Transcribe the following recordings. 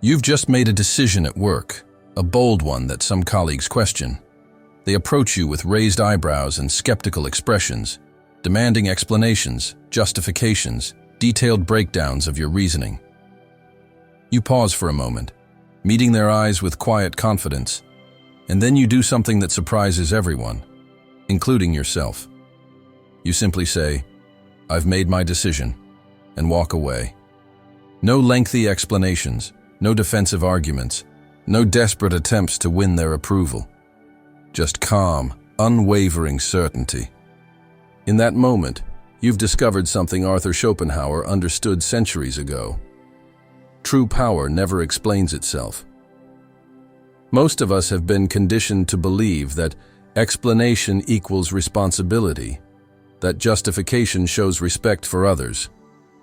You've just made a decision at work, a bold one that some colleagues question. They approach you with raised eyebrows and skeptical expressions, demanding explanations, justifications, detailed breakdowns of your reasoning. You pause for a moment, meeting their eyes with quiet confidence, and then you do something that surprises everyone, including yourself. You simply say, "I've made my decision," and walk away. No lengthy explanations, no defensive arguments, no desperate attempts to win their approval. Just calm, unwavering certainty. In that moment, you've discovered something Arthur Schopenhauer understood centuries ago. True power never explains itself. Most of us have been conditioned to believe that explanation equals responsibility, that justification shows respect for others,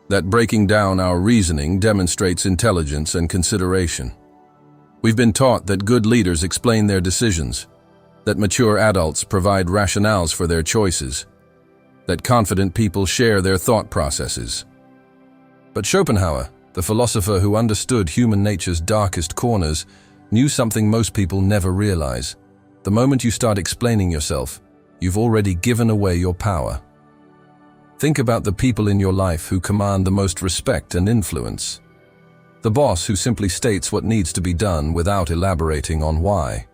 that breaking down our reasoning demonstrates intelligence and consideration. We've been taught that good leaders explain their decisions, that mature adults provide rationales for their choices, that confident people share their thought processes. But Schopenhauer, the philosopher who understood human nature's darkest corners, knew something most people never realize. The moment you start explaining yourself, you've already given away your power. Think about the people in your life who command the most respect and influence. The boss who simply states what needs to be done without elaborating on why.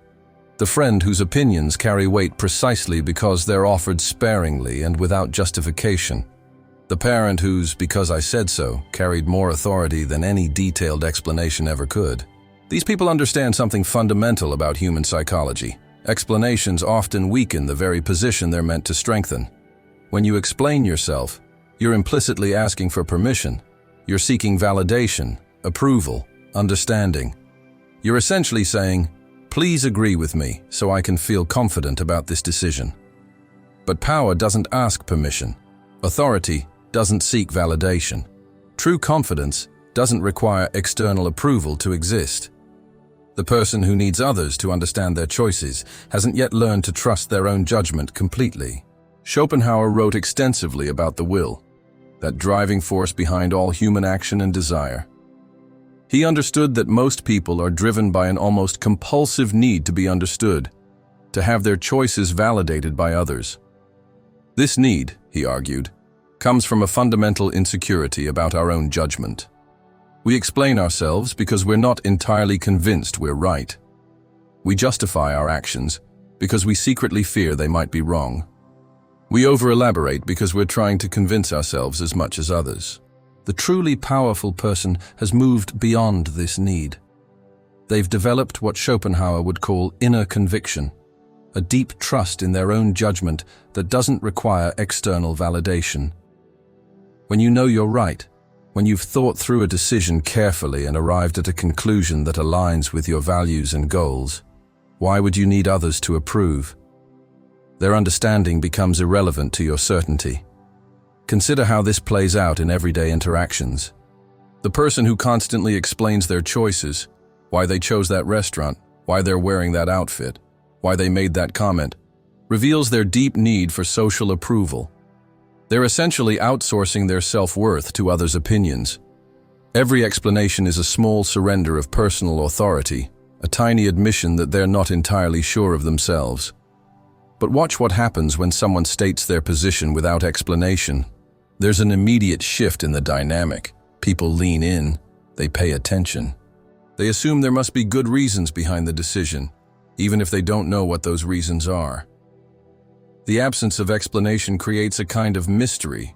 The friend whose opinions carry weight precisely because they're offered sparingly and without justification. The parent whose "because I said so" carried more authority than any detailed explanation ever could. These people understand something fundamental about human psychology. Explanations often weaken the very position they're meant to strengthen. When you explain yourself, you're implicitly asking for permission. You're seeking validation, approval, understanding. You're essentially saying, "Please agree with me so I can feel confident about this decision." But power doesn't ask permission. Authority doesn't seek validation. True confidence doesn't require external approval to exist. The person who needs others to understand their choices hasn't yet learned to trust their own judgment completely. Schopenhauer wrote extensively about the will, that driving force behind all human action and desire. He understood that most people are driven by an almost compulsive need to be understood, to have their choices validated by others. This need, he argued, comes from a fundamental insecurity about our own judgment. We explain ourselves because we're not entirely convinced we're right. We justify our actions because we secretly fear they might be wrong. We over-elaborate because we're trying to convince ourselves as much as others. The truly powerful person has moved beyond this need. They've developed what Schopenhauer would call inner conviction, a deep trust in their own judgment that doesn't require external validation. When you know you're right, when you've thought through a decision carefully and arrived at a conclusion that aligns with your values and goals, why would you need others to approve? Their understanding becomes irrelevant to your certainty. Consider how this plays out in everyday interactions. The person who constantly explains their choices, why they chose that restaurant, why they're wearing that outfit, why they made that comment, reveals their deep need for social approval. They're essentially outsourcing their self-worth to others' opinions. Every explanation is a small surrender of personal authority, a tiny admission that they're not entirely sure of themselves. But watch what happens when someone states their position without explanation. There's an immediate shift in the dynamic. People lean in, they pay attention. They assume there must be good reasons behind the decision, even if they don't know what those reasons are. The absence of explanation creates a kind of mystery,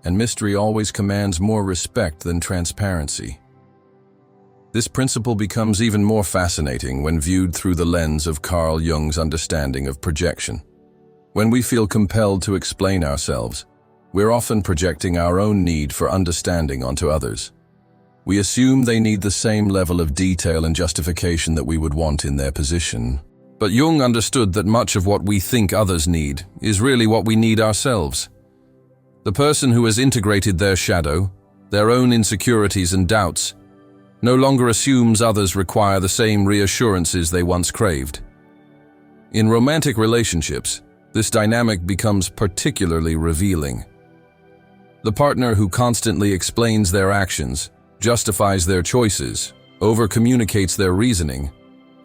and mystery always commands more respect than transparency. This principle becomes even more fascinating when viewed through the lens of Carl Jung's understanding of projection. When we feel compelled to explain ourselves, we're often projecting our own need for understanding onto others. We assume they need the same level of detail and justification that we would want in their position. But Jung understood that much of what we think others need is really what we need ourselves. The person who has integrated their shadow, their own insecurities and doubts, no longer assumes others require the same reassurances they once craved. In romantic relationships, this dynamic becomes particularly revealing. The partner who constantly explains their actions, justifies their choices, over-communicates their reasoning,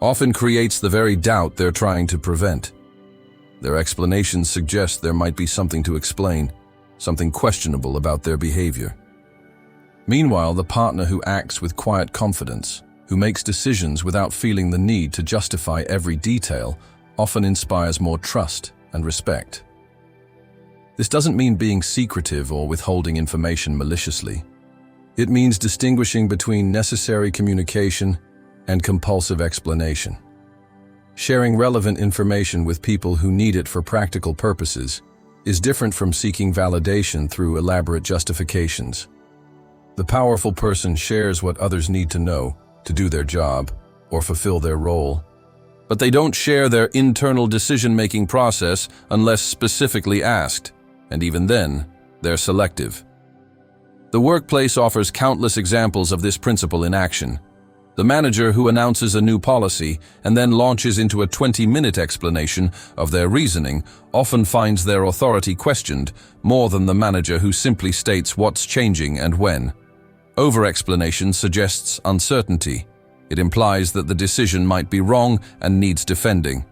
often creates the very doubt they're trying to prevent. Their explanations suggest there might be something to explain, something questionable about their behavior. Meanwhile, the partner who acts with quiet confidence, who makes decisions without feeling the need to justify every detail, often inspires more trust and respect. This doesn't mean being secretive or withholding information maliciously. It means distinguishing between necessary communication and compulsive explanation. Sharing relevant information with people who need it for practical purposes is different from seeking validation through elaborate justifications. The powerful person shares what others need to know to do their job or fulfill their role, but they don't share their internal decision-making process unless specifically asked, and even then, they're selective. The workplace offers countless examples of this principle in action. The manager who announces a new policy and then launches into a 20-minute explanation of their reasoning often finds their authority questioned more than the manager who simply states what's changing and when. Over-explanation suggests uncertainty. It implies that the decision might be wrong and needs defending.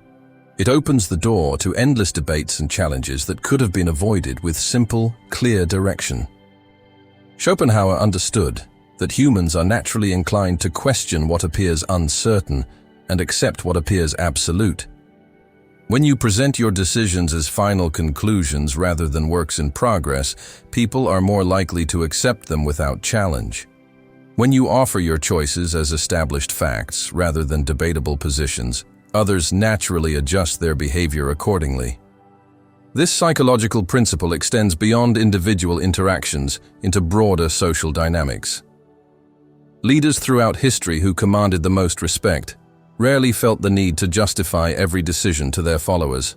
It opens the door to endless debates and challenges that could have been avoided with simple, clear direction. Schopenhauer understood that humans are naturally inclined to question what appears uncertain and accept what appears absolute. When you present your decisions as final conclusions rather than works in progress, people are more likely to accept them without challenge. When you offer your choices as established facts rather than debatable positions, others naturally adjust their behavior accordingly. This psychological principle extends beyond individual interactions into broader social dynamics. Leaders throughout history who commanded the most respect rarely felt the need to justify every decision to their followers.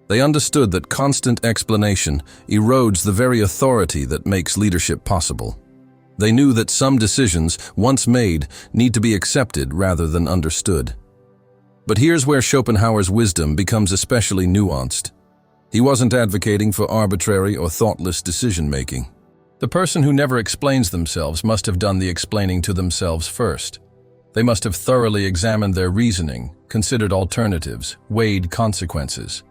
They understood that constant explanation erodes the very authority that makes leadership possible. They knew that some decisions, once made, need to be accepted rather than understood. But here's where Schopenhauer's wisdom becomes especially nuanced. He wasn't advocating for arbitrary or thoughtless decision-making. The person who never explains themselves must have done the explaining to themselves first. They must have thoroughly examined their reasoning, considered alternatives, weighed consequences.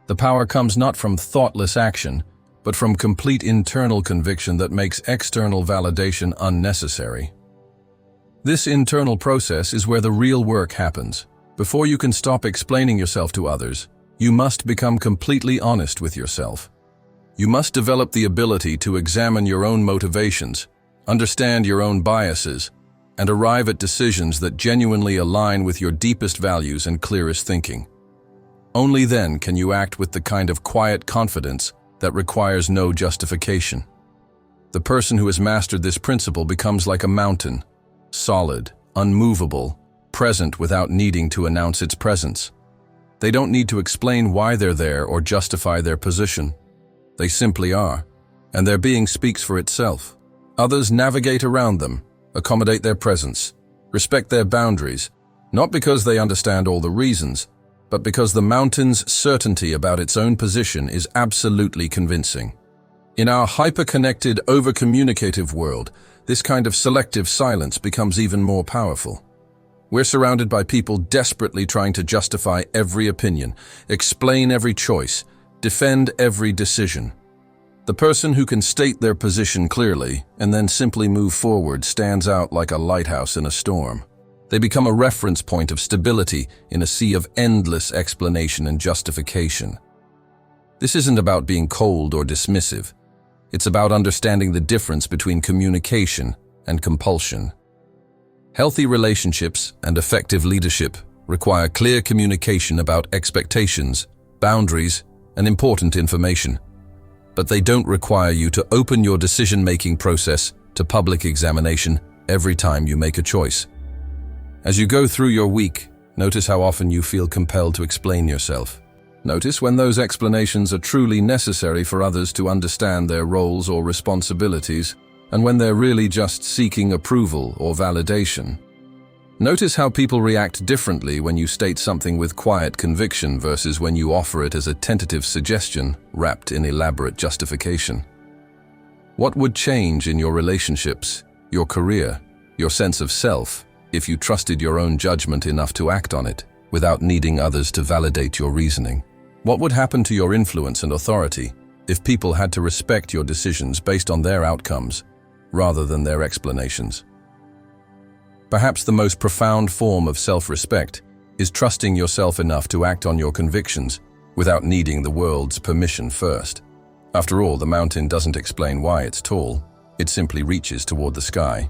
The power comes not from thoughtless action, but from complete internal conviction that makes external validation unnecessary. This internal process is where the real work happens. Before you can stop explaining yourself to others, you must become completely honest with yourself. You must develop the ability to examine your own motivations, understand your own biases, and arrive at decisions that genuinely align with your deepest values and clearest thinking. Only then can you act with the kind of quiet confidence that requires no justification. The person who has mastered this principle becomes like a mountain, solid, unmovable, present without needing to announce its presence. They don't need to explain why they're there or justify their position. They simply are, and their being speaks for itself. Others navigate around them, accommodate their presence, respect their boundaries, not because they understand all the reasons, but because the mountain's certainty about its own position is absolutely convincing. In our hyper-connected, over-communicative world, this kind of selective silence becomes even more powerful. We're surrounded by people desperately trying to justify every opinion, explain every choice, defend every decision. The person who can state their position clearly and then simply move forward stands out like a lighthouse in a storm. They become a reference point of stability in a sea of endless explanation and justification. This isn't about being cold or dismissive. It's about understanding the difference between communication and compulsion. Healthy relationships and effective leadership require clear communication about expectations, boundaries, and important information. But they don't require you to open your decision-making process to public examination every time you make a choice. As you go through your week, notice how often you feel compelled to explain yourself. Notice when those explanations are truly necessary for others to understand their roles or responsibilities, and when they're really just seeking approval or validation. Notice how people react differently when you state something with quiet conviction versus when you offer it as a tentative suggestion wrapped in elaborate justification. What would change in your relationships, your career, your sense of self, if you trusted your own judgment enough to act on it, without needing others to validate your reasoning? What would happen to your influence and authority if people had to respect your decisions based on their outcomes, rather than their explanations? Perhaps the most profound form of self-respect is trusting yourself enough to act on your convictions without needing the world's permission first. After all, the mountain doesn't explain why it's tall, it simply reaches toward the sky.